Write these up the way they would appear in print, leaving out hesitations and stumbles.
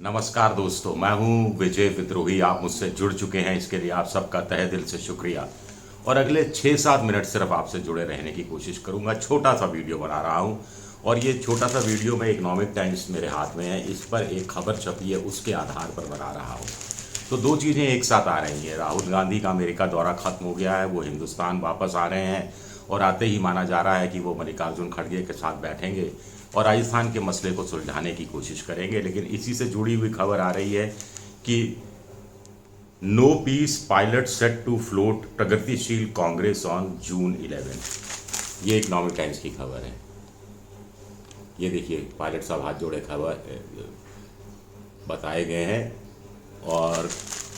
नमस्कार दोस्तों, मैं हूं विजय विद्रोही। आप मुझसे जुड़ चुके हैं, इसके लिए आप सबका तहे दिल से शुक्रिया। और अगले 6-7 मिनट सिर्फ आपसे जुड़े रहने की कोशिश करूंगा। छोटा सा वीडियो बना रहा हूं और ये छोटा सा वीडियो मैं इकोनॉमिक टाइम्स मेरे हाथ में है, इस पर एक खबर छपी है, उसके आधार पर बना रहा हूं। तो दो चीज़ें एक साथ आ रही हैं। राहुल गांधी का अमेरिका दौरा खत्म हो गया है, वो हिंदुस्तान वापस आ रहे हैं और आते ही माना जा रहा है कि वो मल्लिकार्जुन खड़गे के साथ बैठेंगे और राजस्थान के मसले को सुलझाने की कोशिश करेंगे। लेकिन इसी से जुड़ी हुई खबर आ रही है कि no peace pilot set to float प्रगतिशील कांग्रेस ऑन जून 11। ये इकोनॉमिक टाइम्स की खबर है। ये देखिए, पायलट साहब हाथ जोड़े खबर बताए गए हैं और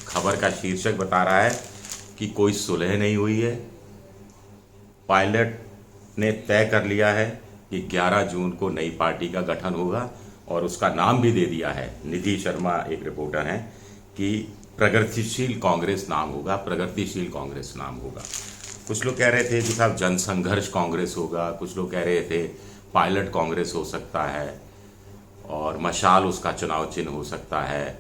खबर का शीर्षक बता रहा है कि कोई सुलह नहीं हुई है। पायलट ने तय कर लिया है कि 11 जून को नई पार्टी का गठन होगा और उसका नाम भी दे दिया है। निधि शर्मा एक रिपोर्टर हैं कि प्रगतिशील कांग्रेस नाम होगा, प्रगतिशील कांग्रेस नाम होगा। कुछ लोग कह रहे थे कि साहब जनसंघर्ष कांग्रेस होगा, कुछ लोग कह रहे थे पायलट कांग्रेस हो सकता है और मशाल उसका चुनाव चिन्ह हो सकता है,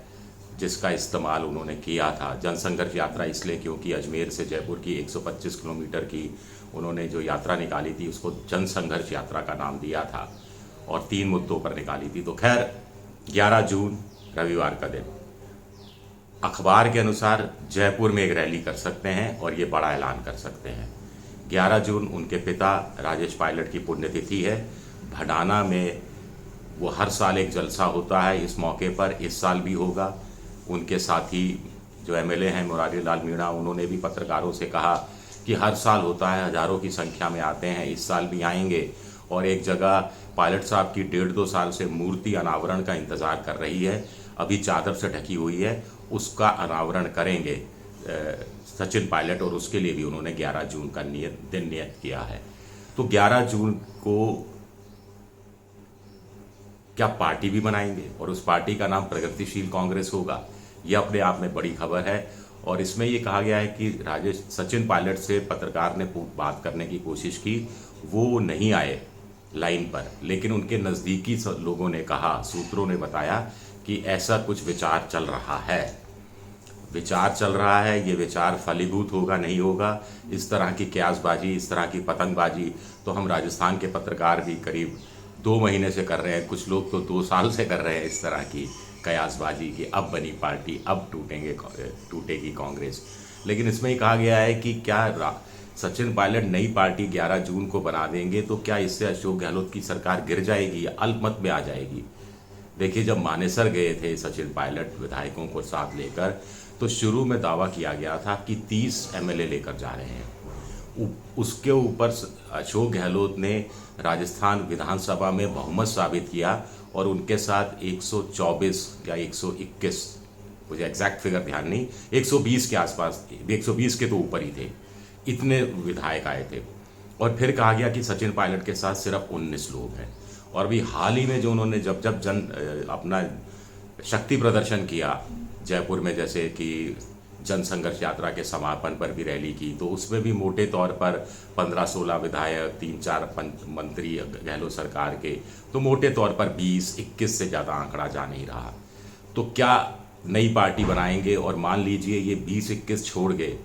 जिसका इस्तेमाल उन्होंने किया था। जनसंघर्ष यात्रा इसलिए क्योंकि अजमेर से जयपुर की 125 किलोमीटर की उन्होंने जो यात्रा निकाली थी उसको जनसंघर्ष यात्रा का नाम दिया था और 3 मुद्दों पर निकाली थी। तो खैर, 11 जून रविवार का दिन, अखबार के अनुसार जयपुर में एक रैली कर सकते हैं और ये बड़ा ऐलान कर सकते हैं। 11 जून उनके पिता राजेश पायलट की पुण्यतिथि है। भडाना में वो हर साल एक जलसा होता है, इस मौके पर इस साल भी होगा। उनके साथी जो एमएलए हैं मुरारी लाल मीणा, उन्होंने भी पत्रकारों से कहा कि हर साल होता है, हज़ारों की संख्या में आते हैं, इस साल भी आएंगे। और एक जगह पायलट साहब की 1.5-2 साल से मूर्ति अनावरण का इंतज़ार कर रही है, अभी चादर से ढकी हुई है, उसका अनावरण करेंगे सचिन पायलट, और उसके लिए भी उन्होंने 11 जून का दिन नियत किया है। तो 11 जून को क्या पार्टी भी बनाएंगे और उस पार्टी का नाम प्रगतिशील कांग्रेस होगा। यह अपने आप में बड़ी खबर है। और इसमें ये कहा गया है कि सचिन पायलट से पत्रकार ने बात करने की कोशिश की, वो नहीं आए लाइन पर, लेकिन उनके नज़दीकी लोगों ने कहा, सूत्रों ने बताया कि ऐसा कुछ विचार चल रहा है। विचार चल रहा है, ये विचार फलीभूत होगा नहीं होगा, इस तरह की क्यासबाजी, इस तरह की पतंगबाजी तो हम राजस्थान के पत्रकार भी करीब 2 महीने से कर रहे हैं, कुछ लोग तो 2 साल से कर रहे हैं इस तरह की कयासबाजी की अब बनी पार्टी, अब टूटेगी कांग्रेस। लेकिन इसमें ही कहा गया है कि क्या सचिन पायलट नई पार्टी 11 जून को बना देंगे तो क्या इससे अशोक गहलोत की सरकार गिर जाएगी या अल्पमत में आ जाएगी। देखिए, जब मानेसर गए थे सचिन पायलट विधायकों को साथ लेकर, तो शुरू में दावा किया गया था कि 30 एमएलए लेकर जा रहे हैं। उसके ऊपर अशोक गहलोत ने राजस्थान विधानसभा में बहुमत साबित किया और उनके साथ 124 या 121, मुझे एग्जैक्ट फिगर ध्यान नहीं, 120 के आसपास, 120 के तो ऊपर ही थे, इतने विधायक आए थे। और फिर कहा गया कि सचिन पायलट के साथ सिर्फ 19 लोग हैं। और अभी हाल ही में जो उन्होंने जब अपना शक्ति प्रदर्शन किया जयपुर में, जैसे कि जनसंघर्ष यात्रा के समापन पर भी रैली की, तो उसमें भी मोटे तौर पर 15-16 विधायक, 3-4 मंत्री गहलोत सरकार के, तो मोटे तौर पर 20-21 से ज़्यादा आंकड़ा जा नहीं रहा। तो क्या नई पार्टी बनाएंगे और मान लीजिए ये 20-21 छोड़ गए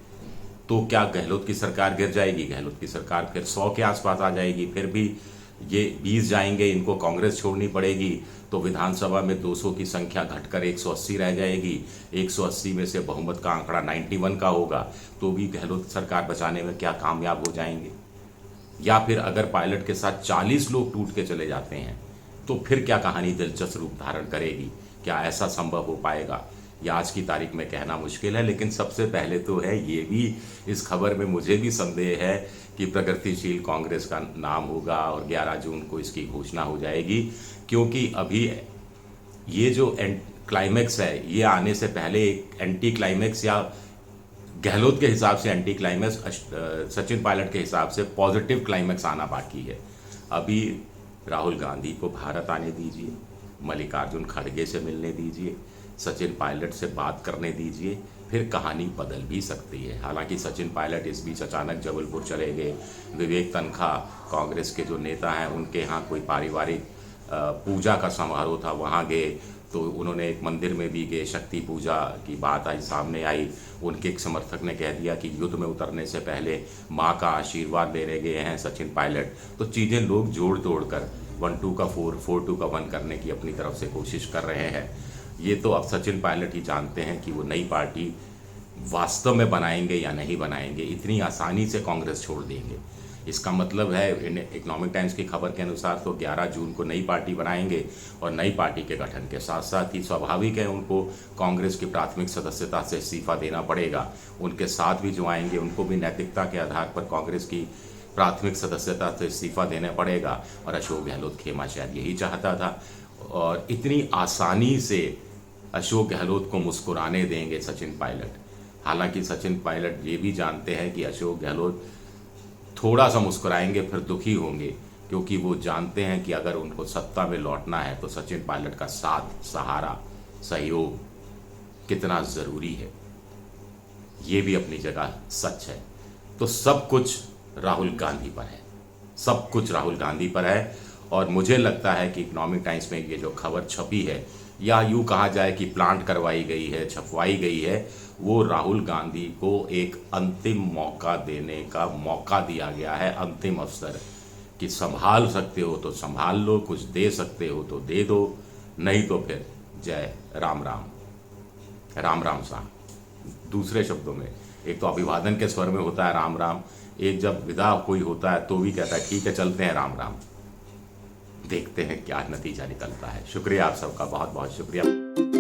तो क्या गहलोत की सरकार गिर जाएगी? गहलोत की सरकार फिर 100 के आसपास आ जाएगी। फिर भी ये 20 जाएंगे, इनको कांग्रेस छोड़नी पड़ेगी, तो विधानसभा में 200 की संख्या घटकर 180 रह जाएगी। 180 में से बहुमत का आंकड़ा 91 का होगा, तो भी गहलोत सरकार बचाने में क्या कामयाब हो जाएंगे? या फिर अगर पायलट के साथ 40 लोग टूट के चले जाते हैं तो फिर क्या कहानी दिलचस्प रूप धारण करेगी? क्या ऐसा संभव हो पाएगा? या आज की तारीख में कहना मुश्किल है। लेकिन सबसे पहले तो है ये भी, इस खबर में मुझे भी संदेह है कि प्रगतिशील कांग्रेस का नाम होगा और 11 जून को इसकी घोषणा हो जाएगी, क्योंकि अभी ये जो क्लाइमेक्स है, ये आने से पहले एक एंटी क्लाइमेक्स, या गहलोत के हिसाब से एंटी क्लाइमेक्स, सचिन पायलट के हिसाब से पॉजिटिव क्लाइमेक्स आना बाकी है। अभी राहुल गांधी को भारत आने दीजिए, मल्लिकार्जुन खड़गे से मिलने दीजिए, सचिन पायलट से बात करने दीजिए, फिर कहानी बदल भी सकती है। हालांकि सचिन पायलट इस बीच अचानक जबलपुर चले गए। विवेक तनखा, कांग्रेस के जो नेता हैं, उनके यहाँ कोई पारिवारिक पूजा का समारोह था, वहाँ गए। तो उन्होंने एक मंदिर में भी गए, शक्ति पूजा की बात आई, सामने आई। उनके एक समर्थक ने कह दिया कि युद्ध में उतरने से पहले माँ का आशीर्वाद लेने गए हैं सचिन पायलट। तो चीज़ें लोग जोड़ तोड़ कर 1-2 का 4, 4-2 का 1 करने की अपनी तरफ से कोशिश कर रहे हैं। ये तो अब सचिन पायलट ही जानते हैं कि वो नई पार्टी वास्तव में बनाएंगे या नहीं बनाएंगे। इतनी आसानी से कांग्रेस छोड़ देंगे, इसका मतलब है इकोनॉमिक टाइम्स की खबर के अनुसार तो 11 जून को नई पार्टी बनाएंगे और नई पार्टी के गठन के साथ साथ ही स्वाभाविक है उनको कांग्रेस की प्राथमिक सदस्यता से इस्तीफा देना पड़ेगा। उनके साथ भी जो आएंगे उनको भी नैतिकता के आधार पर कांग्रेस की प्राथमिक सदस्यता से इस्तीफा देना पड़ेगा। और अशोक गहलोत खेमा शायद यही चाहता था, और इतनी आसानी से अशोक गहलोत को मुस्कुराने देंगे सचिन पायलट। हालांकि सचिन पायलट ये भी जानते हैं कि अशोक गहलोत थोड़ा सा मुस्कुराएंगे फिर दुखी होंगे, क्योंकि वो जानते हैं कि अगर उनको सत्ता में लौटना है तो सचिन पायलट का साथ, सहारा, सहयोग कितना ज़रूरी है, ये भी अपनी जगह सच है। तो सब कुछ राहुल गांधी पर है, सब कुछ राहुल गांधी पर है। और मुझे लगता है कि इकोनॉमिक टाइम्स में ये जो खबर छपी है, या यूँ कहा जाए कि प्लांट करवाई गई है, छपवाई गई है, वो राहुल गांधी को एक अंतिम मौका देने का मौका दिया गया है, अंतिम अवसर, कि संभाल सकते हो तो संभाल लो, कुछ दे सकते हो तो दे दो, नहीं तो फिर जय राम राम, राम राम साहब। दूसरे शब्दों में, एक तो अभिवादन के स्वर में होता है राम राम, एक जब विदा कोई होता है तो भी कहता है ठीक है चलते हैं राम राम। देखते हैं क्या नतीजा निकलता है। शुक्रिया आप सबका, बहुत बहुत शुक्रिया।